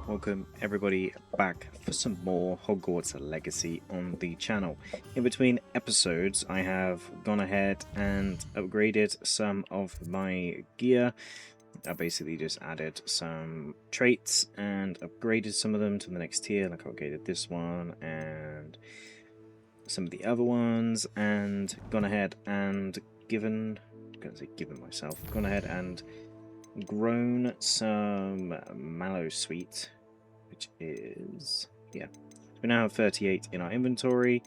Welcome everybody back for some more Hogwarts Legacy on the channel. In between episodes I have gone ahead and upgraded some of my gear. I basically just added some traits and upgraded some of them to the next tier, like I upgraded this one and some of the other ones, and gone ahead and gone ahead and grown some mallow sweet, which is, yeah, we now have 38 in our inventory,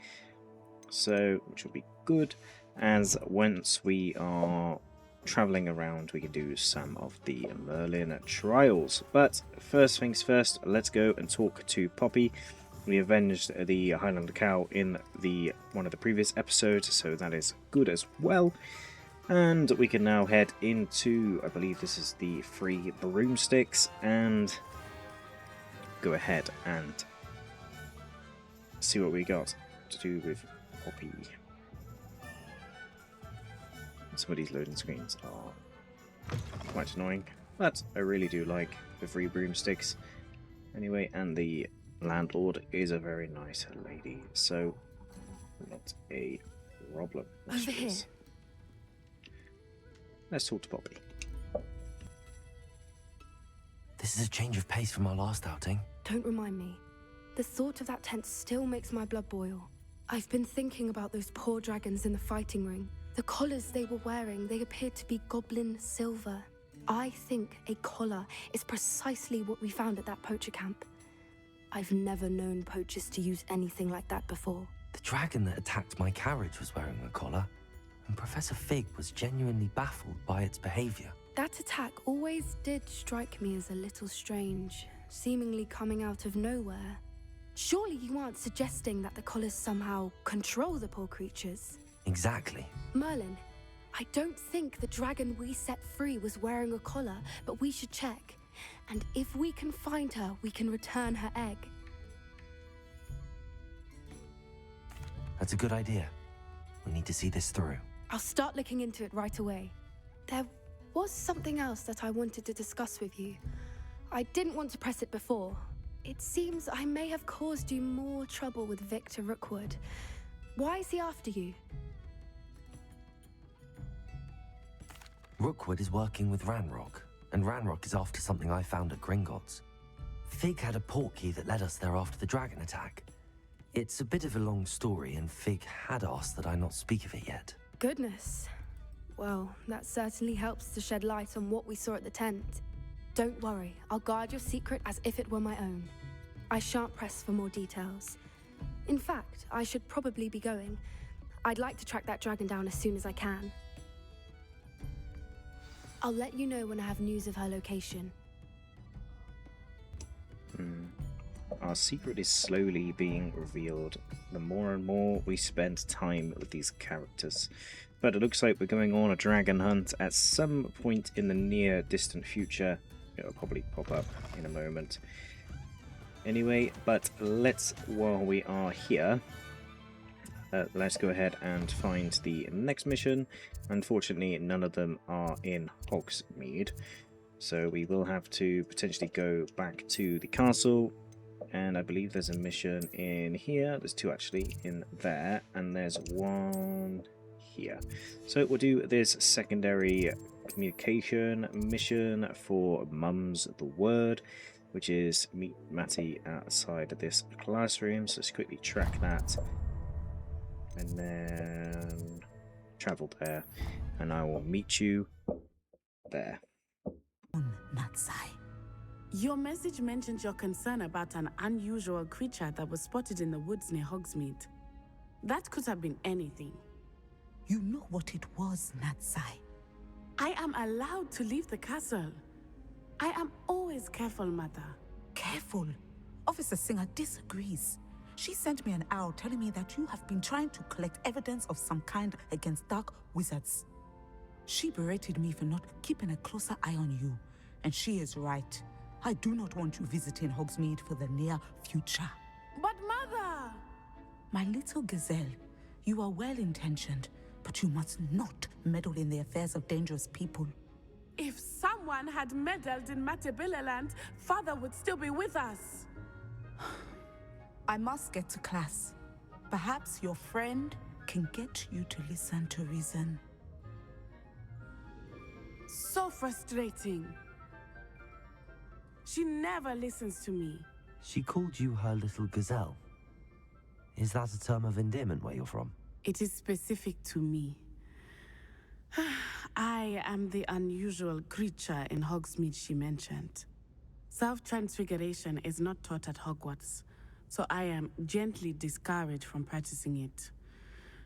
so which will be good, as once we are traveling around we can do some of the Merlin trials. But first things first, let's go and talk to Poppy. We avenged the Highlander cow in one of the previous episodes, so that is good as well. And we can now head into, I believe this is the 3 broomsticks, and go ahead and see what we got to do with Poppy. Some of these loading screens are quite annoying, but I really do like the 3 broomsticks. Anyway, and the landlord is a very nice lady, so not a problem. Over here. Let's talk to Poppy. This is a change of pace from our last outing. Don't remind me. The thought of that tent still makes my blood boil. I've been thinking about those poor dragons in the fighting ring. The collars they were wearing, they appeared to be goblin silver. I think a collar is precisely what we found at that poacher camp. I've never known poachers to use anything like that before. The dragon that attacked my carriage was wearing a collar, and Professor Fig was genuinely baffled by its behavior. That attack always did strike me as a little strange, seemingly coming out of nowhere. Surely you aren't suggesting that the collars somehow control the poor creatures? Exactly. Merlin, I don't think the dragon we set free was wearing a collar, but we should check. And if we can find her, we can return her egg. That's a good idea. We need to see this through. I'll start looking into it right away. There was something else that I wanted to discuss with you. I didn't want to press it before. It seems I may have caused you more trouble with Victor Rookwood. Why is he after you? Rookwood is working with Ranrock, and Ranrock is after something I found at Gringotts. Fig had a portkey that led us there after the dragon attack. It's a bit of a long story, and Fig had asked that I not speak of it yet. Goodness. Well, that certainly helps to shed light on what we saw at the tent. Don't worry, I'll guard your secret as if it were my own. I shan't press for more details. In fact, I should probably be going. I'd like to track that dragon down as soon as I can. I'll let you know when I have news of her location. Our secret is slowly being revealed the more and more we spend time with these characters. But it looks like we're going on a dragon hunt at some point in the near distant future. It'll probably pop up in a moment. Anyway, but while we are here, let's go ahead and find the next mission. Unfortunately, none of them are in Hogsmeade, so we will have to potentially go back to the castle. And I believe there's a mission in here. There's 2 actually in there, and there's 1 here. So we'll do this secondary communication mission for Mum's the Word, which is meet Matty outside of this classroom. So let's quickly track that, and then travel there, and I will meet you there. Natsai. Your message mentioned your concern about an unusual creature that was spotted in the woods near Hogsmeade. That could have been anything. You know what it was, Natsai. I am allowed to leave the castle. I am always careful, Mother. Careful. Officer Singer disagrees. She sent me an owl telling me that you have been trying to collect evidence of some kind against dark wizards. She berated me for not keeping a closer eye on you, and she is right. I do not want you visiting Hogsmeade for the near future. But Mother! My little gazelle, you are well-intentioned, but you must not meddle in the affairs of dangerous people. If someone someone had meddled in Matebilaland, Father would still be with us. I must get to class. Perhaps your friend can get you to listen to reason. So frustrating. She never listens to me. She called you her little gazelle. Is that a term of endearment where you're from? It is specific to me. I am the unusual creature in Hogsmeade she mentioned. Self-transfiguration is not taught at Hogwarts, so I am gently discouraged from practicing it.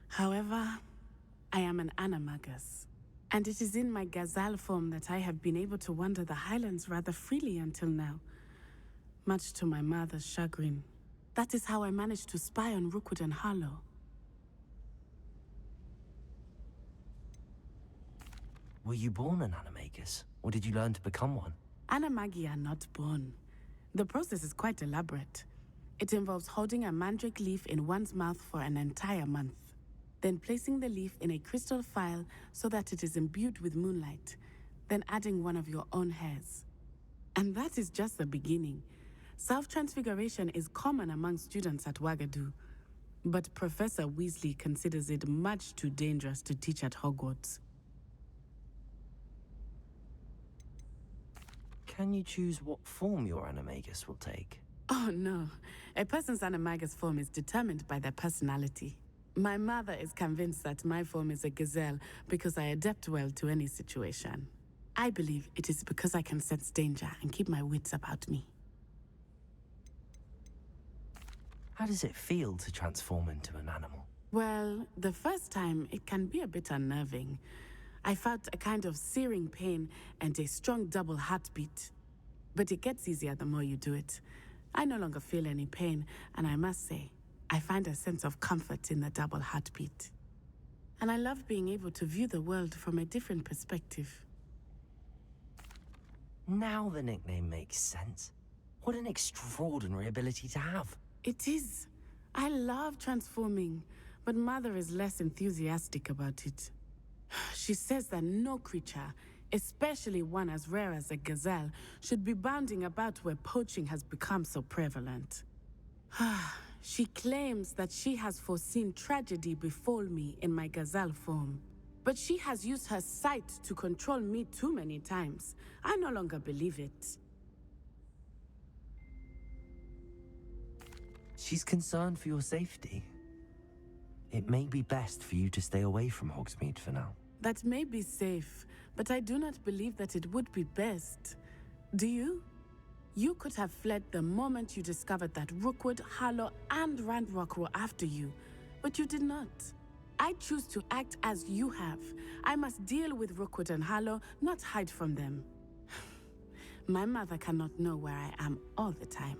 However, I am an animagus, and it is in my gazelle form that I have been able to wander the Highlands rather freely until now, much to my mother's chagrin. That is how I managed to spy on Rookwood and Harlow. Were you born an animagus, or did you learn to become one? Animagi are not born. The process is quite elaborate. It involves holding a mandrake leaf in one's mouth for an entire month, then placing the leaf in a crystal phial so that it is imbued with moonlight, then adding one of your own hairs. And that is just the beginning. Self-transfiguration is common among students at Wagadu, but Professor Weasley considers it much too dangerous to teach at Hogwarts. Can you choose what form your animagus will take? Oh no, a person's animagus form is determined by their personality. My mother is convinced that my form is a gazelle because I adapt well to any situation. I believe it is because I can sense danger and keep my wits about me. How does it feel to transform into an animal? Well, the first time it can be a bit unnerving. I felt a kind of searing pain and a strong double heartbeat. But it gets easier the more you do it. I no longer feel any pain, and I must say, I find a sense of comfort in the double heartbeat. And I love being able to view the world from a different perspective. Now the nickname makes sense. What an extraordinary ability to have. It is. I love transforming, but Mother is less enthusiastic about it. She says that no creature, especially one as rare as a gazelle, should be bounding about where poaching has become so prevalent. She claims that she has foreseen tragedy befall me in my gazelle form. But she has used her sight to control me too many times. I no longer believe it. She's concerned for your safety. It may be best for you to stay away from Hogsmeade for now. That may be safe, but I do not believe that it would be best. Do you? You could have fled the moment you discovered that Rookwood, Harlow, and Ranrock were after you, but you did not. I choose to act as you have. I must deal with Rookwood and Harlow, not hide from them. My mother cannot know where I am all the time.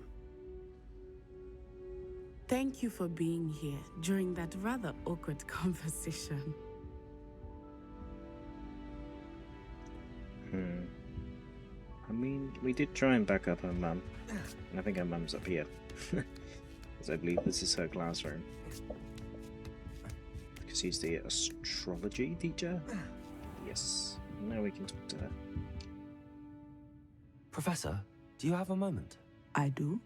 Thank you for being here during that rather awkward conversation. I mean, we did try and back up her mum. And I think her mum's up here. Because I believe this is her classroom. Because she's the astrology teacher? Yes. Now we can talk to her. Professor, do you have a moment? I do.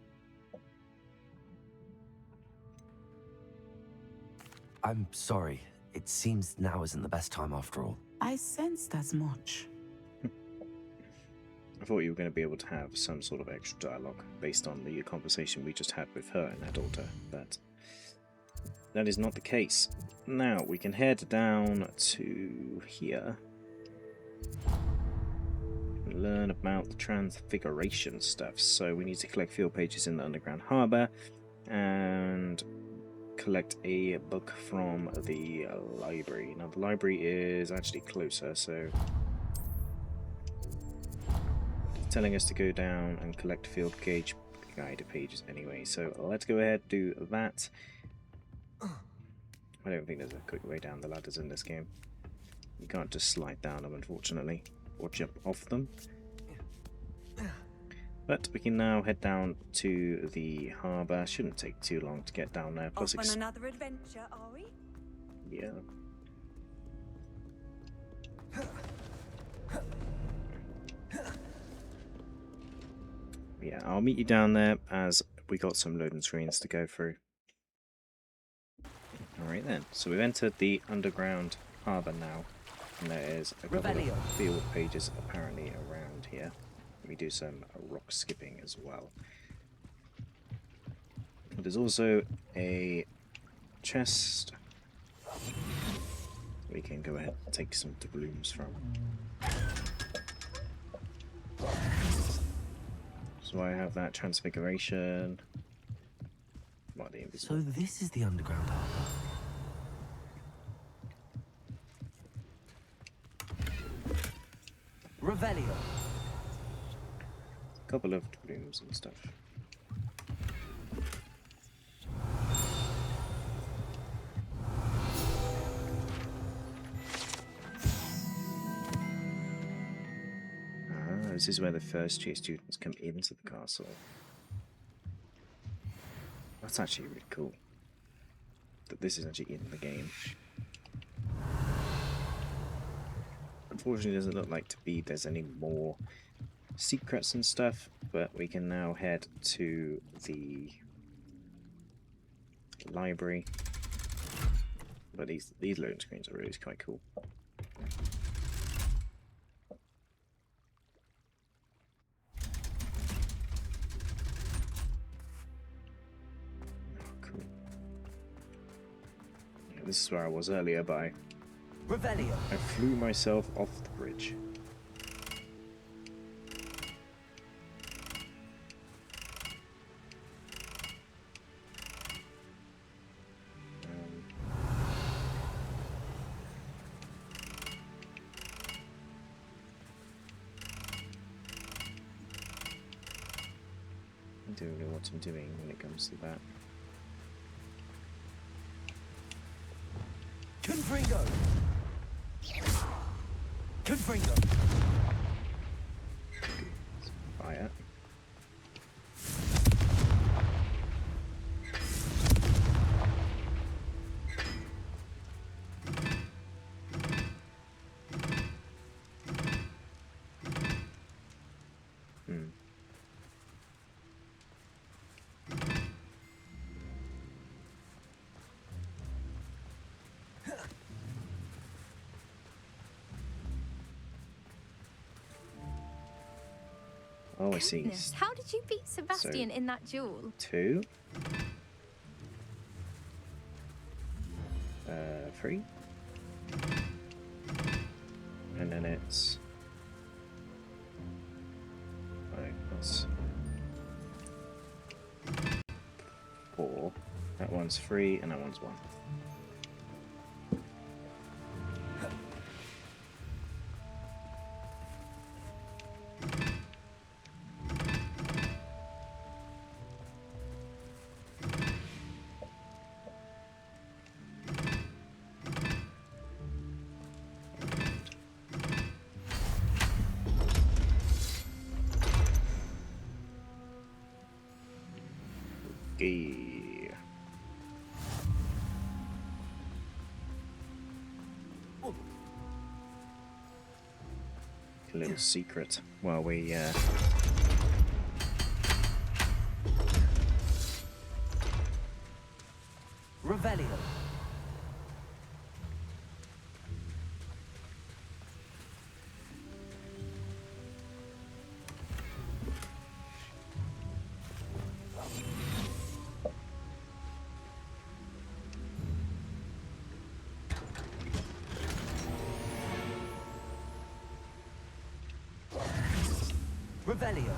I'm sorry. It seems now isn't the best time after all. I sensed as much. I thought you were going to be able to have some sort of extra dialogue based on the conversation we just had with her and her daughter, but that is not the case. Now we can head down to here and learn about the transfiguration stuff. So we need to collect field pages in the underground harbour and collect a book from the library. Now the library is actually closer, so telling us to go down and collect field gauge guide pages anyway, so let's go ahead and do that. I don't think there's a quick way down the ladders in this game. You can't just slide down them, unfortunately, or jump off them. But we can now head down to the harbour. Shouldn't take too long to get down there. Plus off on another adventure, are we? Yeah. Yeah, I'll meet you down there as we got some loading screens to go through. Alright then, so we've entered the underground harbour now, and there is a couple of field pages apparently around here. We do some rock skipping as well. There's also a chest we can go ahead and take some doubloons from. So I have that transfiguration. What, the invisible? So this is the underground harbour. Revelio. Couple of doubloons and stuff. This is where the first year students come into the castle. That's actually really cool. That this is actually in the game. Unfortunately, it doesn't look like there's any more secrets and stuff, but we can now head to the library. But these loading screens are really quite cool. This is where I was earlier, but I flew myself off the bridge. I don't know what I'm doing when it comes to that. Confringo! Confringo! Fire. Oh, I see. Goodness, how did you beat Sebastian in that duel? 2. 3. And then it's 5 plus 4. That one's 3 and that one's 1. Okay. A little secret while we Revelio. Revelio.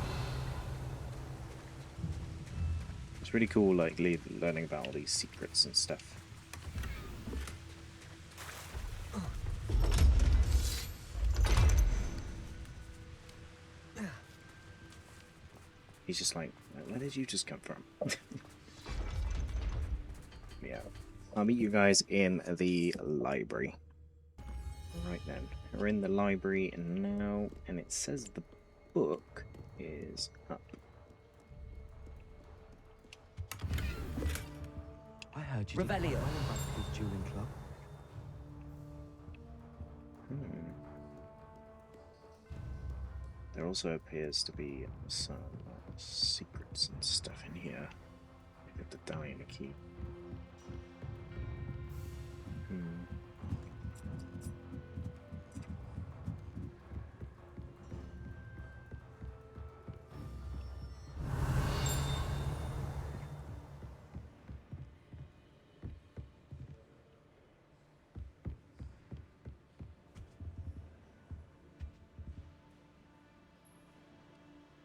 It's really cool, like learning about all these secrets and stuff. He's just like, where did you just come from? Yeah, I'll meet you guys in the library. Right then, we're in the library now, and it says the book is up. I heard you Revelio. Did the dueling club. There also appears to be some secrets and stuff in here. Got the Diana key.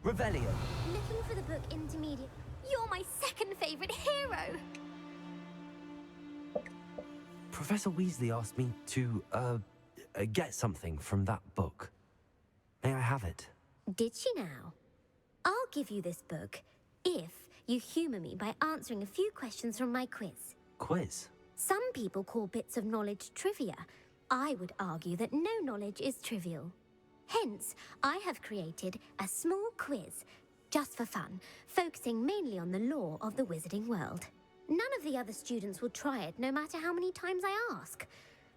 Revelio. Looking for the book Intermediate. You're my second favourite hero! Professor Weasley asked me to, get something from that book. May I have it? Did she now? I'll give you this book if you humour me by answering a few questions from my quiz. Quiz? Some people call bits of knowledge trivia. I would argue that no knowledge is trivial. Hence, I have created a small quiz, just for fun, focusing mainly on the lore of the wizarding world. None of the other students will try it, no matter how many times I ask.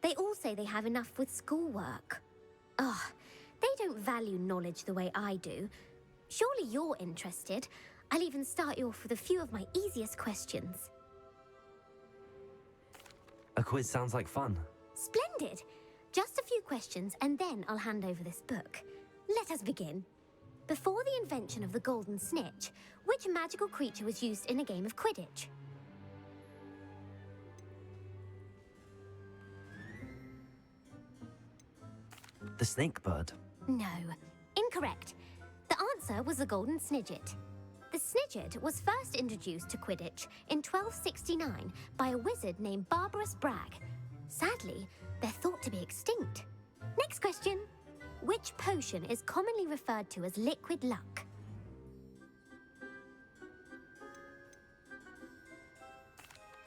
They all say they have enough with schoolwork. Ugh, they don't value knowledge the way I do. Surely you're interested. I'll even start you off with a few of my easiest questions. A quiz sounds like fun. Splendid! Just a few questions, and then I'll hand over this book. Let us begin. Before the invention of the golden snitch, which magical creature was used in a game of Quidditch? The snake bird. No, incorrect. The answer was the golden snidget. The snidget was first introduced to Quidditch in 1269 by a wizard named Barbarous Bragg. Sadly, they're thought to be extinct. Next question. Which potion is commonly referred to as liquid luck?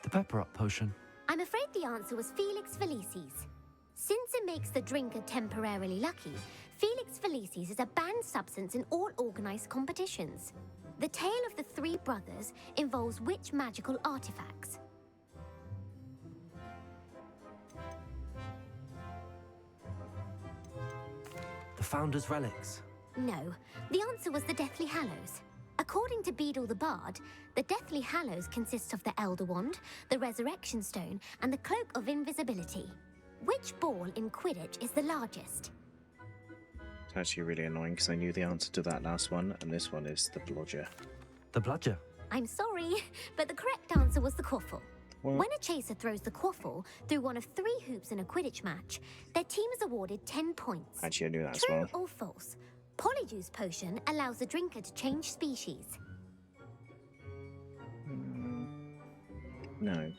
The pepper up potion. I'm afraid the answer was Felix Felicis. Since it makes the drinker temporarily lucky, Felix Felicis is a banned substance in all organised competitions. The tale of the three brothers involves which magical artifacts? The Founder's Relics. No, the answer was the Deathly Hallows. According to Beadle the Bard, the Deathly Hallows consists of the Elder Wand, the Resurrection Stone, and the Cloak of Invisibility. Which ball in Quidditch is the largest? It's actually really annoying because I knew the answer to that last one, and this one is the blodger. The bludger. I'm sorry, but the correct answer was the quaffle. What? When a chaser throws the quaffle through one of 3 hoops in a Quidditch match, their team is awarded 10 points. Actually, I knew that as True well. or false? Polyjuice potion allows the drinker to change species. No.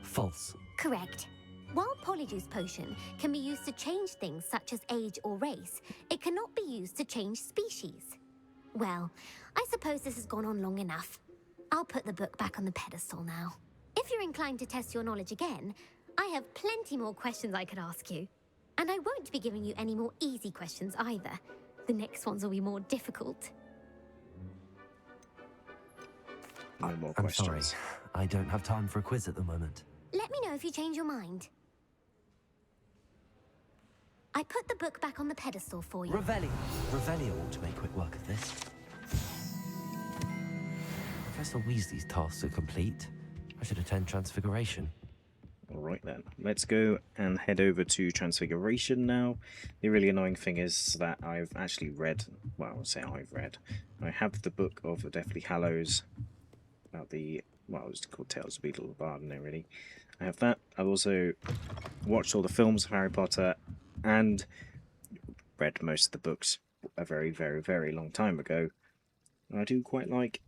False. Correct. While Polyjuice potion can be used to change things such as age or race, it cannot be used to change species. Well, I suppose this has gone on long enough. I'll put the book back on the pedestal now. If you're inclined to test your knowledge again, I have plenty more questions I could ask you. And I won't be giving you any more easy questions either. The next ones will be more difficult. No more I'm questions. sorry. I don't have time for a quiz at the moment. Let me know if you change your mind. I put the book back on the pedestal for you. Revelio. Revelio ought to make quick work of this. Professor Weasley's tasks are complete. I should attend Transfiguration. Alright then, let's go and head over to Transfiguration now. The really annoying thing is that I've actually read, well, I'll say I've read. I have the book of the Deathly Hallows, about the, well, it's called Tales of Beadle the Bard, no really. I have that. I've also watched all the films of Harry Potter and read most of the books a very, very, very long time ago. And I do quite like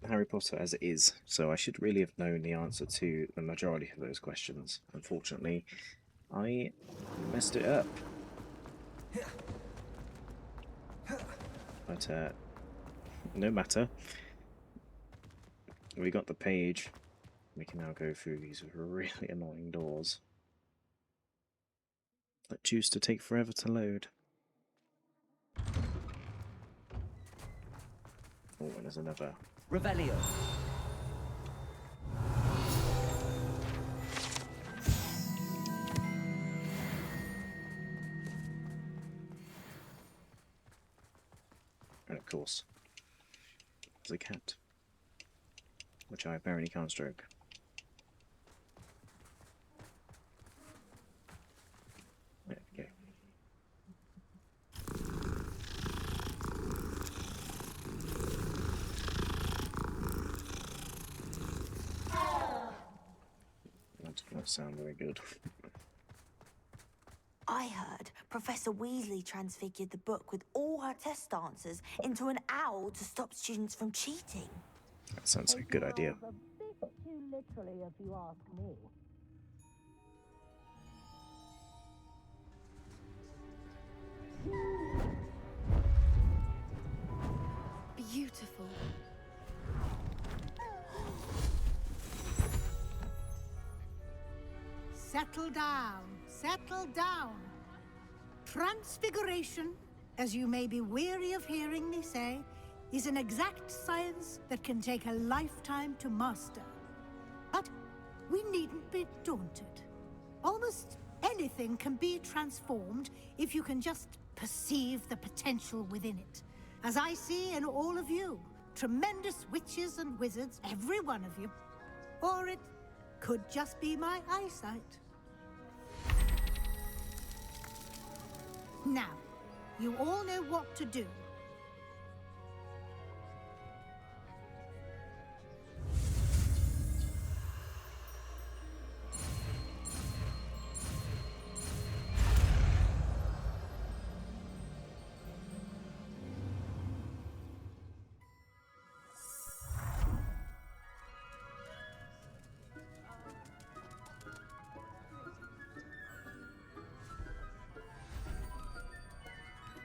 Harry Potter as it is, so I should really have known the answer to the majority of those questions. Unfortunately, I messed it up. But, no matter. We got the page. We can now go through these really annoying doors that choose to take forever to load. Oh, and there's another. Revelio. And of course, cat, which I apparently can't stroke. There we go. That did not sound very good. I heard Professor Weasley transfigured the book with all her test answers into an owl to stop students from cheating. That sounds like a good idea. A bit too literally, if you ask me. Beautiful. Settle down, settle down. Transfiguration, as you may be weary of hearing me say, is an exact science that can take a lifetime to master. But we needn't be daunted. Almost anything can be transformed if you can just perceive the potential within it. As I see in all of you, tremendous witches and wizards, every one of you. Or it could just be my eyesight. Now, you all know what to do.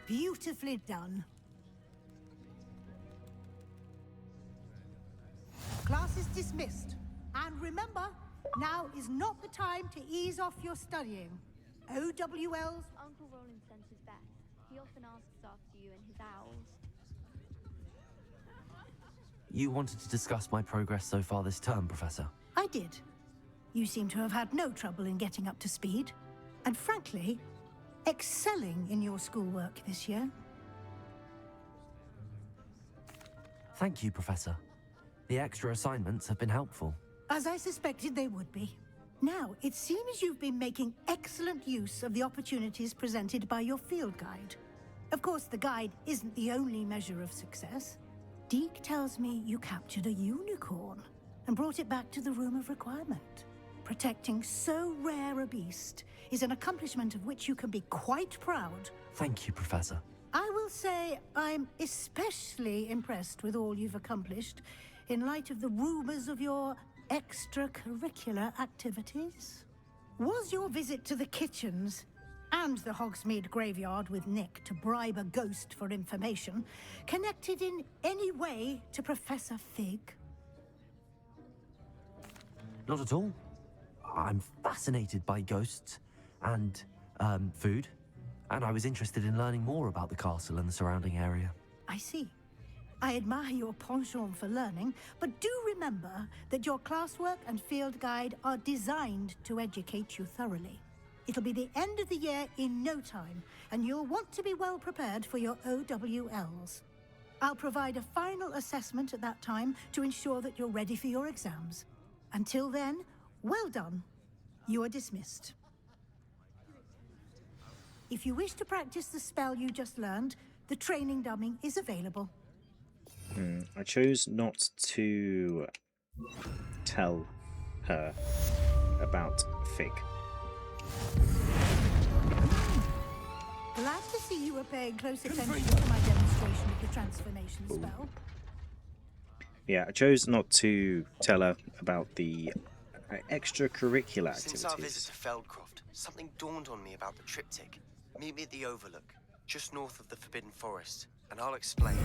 Beautifully done. Class is dismissed. And remember, now is not the time to ease off your studying. OWLs. Uncle Roland sent his best. He often asks after you and his owls. You wanted to discuss my progress so far this term, Professor? I did. You seem to have had no trouble in getting up to speed. And frankly, excelling in your schoolwork this year. Thank you, Professor. The extra assignments have been helpful. As I suspected they would be. Now, it seems you've been making excellent use of the opportunities presented by your field guide. Of course, the guide isn't the only measure of success. Deke tells me you captured a unicorn and brought it back to the Room of Requirement. Protecting so rare a beast is an accomplishment of which you can be quite proud. Thank you, Professor. I will say I'm especially impressed with all you've accomplished in light of the rumors of your extracurricular activities. Was your visit to the kitchens and the Hogsmeade graveyard with Nick to bribe a ghost for information connected in any way to Professor Fig? Not at all. I'm fascinated by ghosts and food, and I was interested in learning more about the castle and the surrounding area. I see. I admire your penchant for learning, but do remember that your classwork and field guide are designed to educate you thoroughly. It'll be the end of the year in no time, and you'll want to be well prepared for your OWLs. I'll provide a final assessment at that time to ensure that you're ready for your exams. Until then, well done. You are dismissed. If you wish to practice the spell you just learned, the training dummy is available. I chose not to tell her about Fig. Glad to see you were paying close attention to my demonstration of the transformation spell. Yeah, I chose not to tell her about the extracurricular Since our visit activities. to Feldcroft, something dawned on me about the triptych. Meet me at the Overlook, just north of the Forbidden Forest, and I'll explain.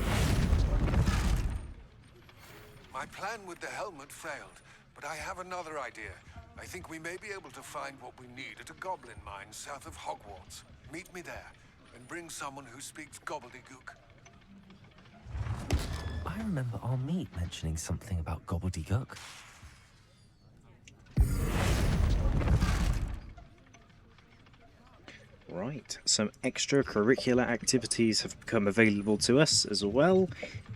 My plan with the helmet failed, but I have another idea. I think we may be able to find what we need at a goblin mine south of Hogwarts. Meet me there, and bring someone who speaks gobbledygook. I remember our meet mentioning something about gobbledygook. Right, some extracurricular activities have become available to us as well,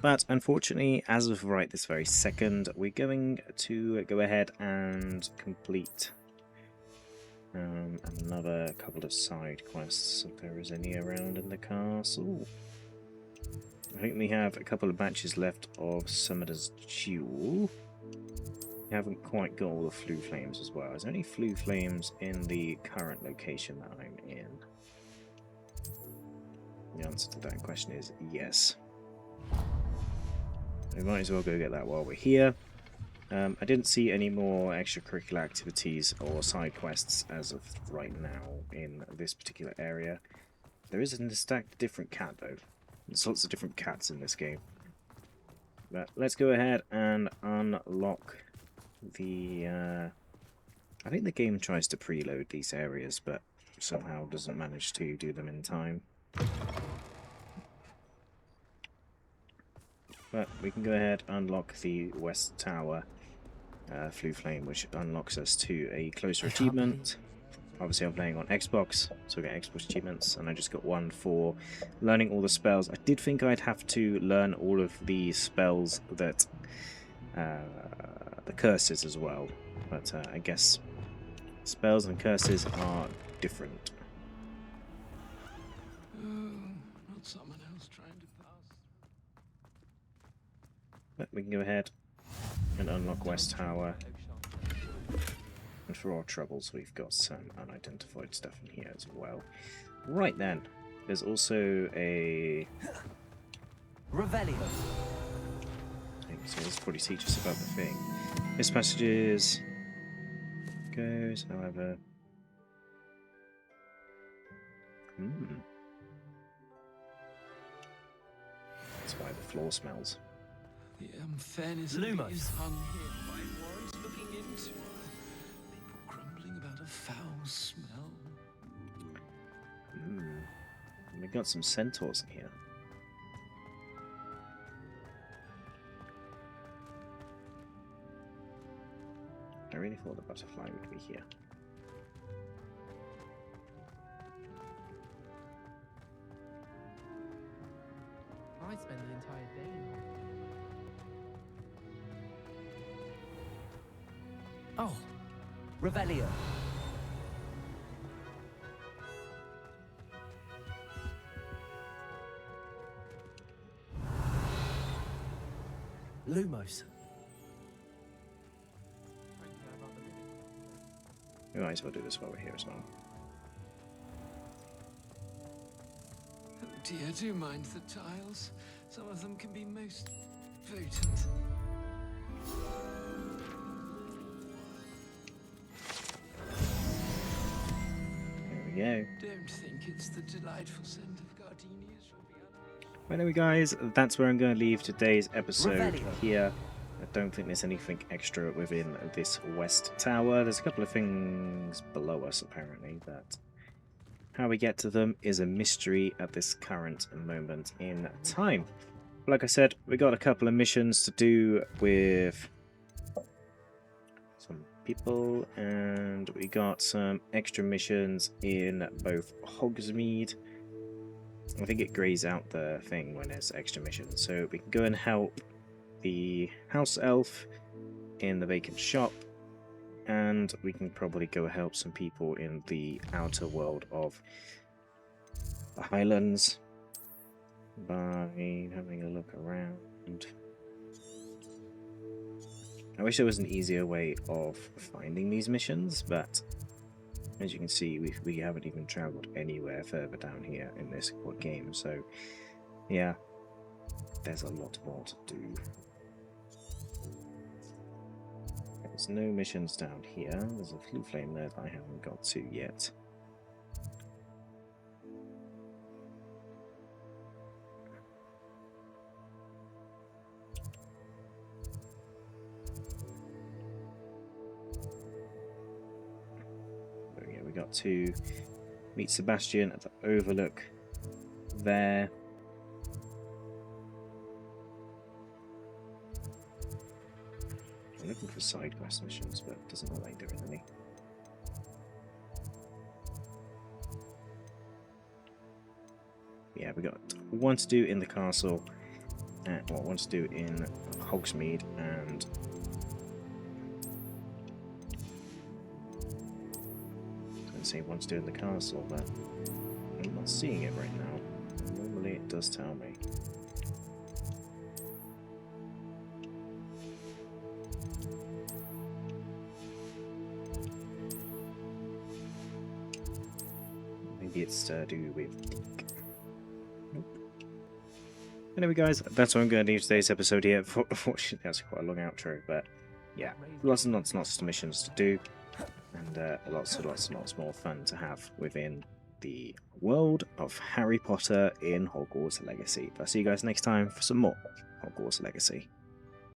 but unfortunately, as of right this very second, we're going to go ahead and complete another couple of side quests, if there is any around in the castle. I think we have a couple of batches left of Summoner's Duel. We haven't quite got all the Flue Flames as well. Is there any Flue Flames in the current location that I'm in? The answer to that question is yes. We might as well go get that while we're here. I didn't see any more extracurricular activities or side quests as of right now in this particular area. There is a stacked different cat though. There's lots of different cats in this game. But let's go ahead and unlock the... I think the game tries to preload these areas, but somehow doesn't manage to do them in time. But we can go ahead and unlock the West Tower Flue Flame, which unlocks us to a closer achievement. Obviously I'm playing on Xbox, so I get Xbox achievements, and I just got one for learning all the spells. I did think I'd have to learn all of the spells that... the curses as well, but I guess spells and curses are different. Not someone else trying to pass. But we can go ahead and unlock West Tower. And for our troubles, we've got some unidentified stuff in here as well. Right then, there's also a... Revelio. So this probably teach us about the thing. This passage goes, however... That's why the floor smells. The unfairness Lumos. is hung here by warrants looking into. People grumbling about a foul smell. We got some centaurs in here. I really thought the butterfly would be here. I spend the entire day in Oh, Revelio. Lumos. We might as well do this while we're here as well. Oh dear, do mind the tiles. Some of them can be most potent. There we go. Don't think it's the delightful scent of gardenias you'll be unleashed. Anyway guys, that's where I'm going to leave today's episode Revelio. here. I don't think there's anything extra within this West Tower. There's a couple of things below us apparently, but how we get to them is a mystery at this current moment in time. Like I said, we got a couple of missions to do with some people, and we got some extra missions in both Hogsmeade. I think it grays out the thing when there's extra missions, so we can go and help the house elf in the vacant shop, and we can probably go help some people in the outer world of the Highlands by having a look around. I wish there was an easier way of finding these missions, but as you can see, we haven't even travelled anywhere further down here in this game, so yeah, there's a lot more to do. There's no missions down here. There's a Flue Flame there that I haven't got to yet. There we go. We got to meet Sebastian at the Overlook there. I'm looking for side quest missions, but it doesn't look like there is any. got one to do in the castle, well, one to do in Hogsmeade, and I was going to say one to do in the castle, but I'm not seeing it right now. Normally it does tell me. Maybe it's to do with Dick. Nope. Anyway, guys, that's what I'm going to do today's episode here. Unfortunately, that's quite a long outro, but yeah, lots and lots of missions to do, and lots and lots more fun to have within the world of Harry Potter in Hogwarts Legacy. But I'll see you guys next time for some more Hogwarts Legacy.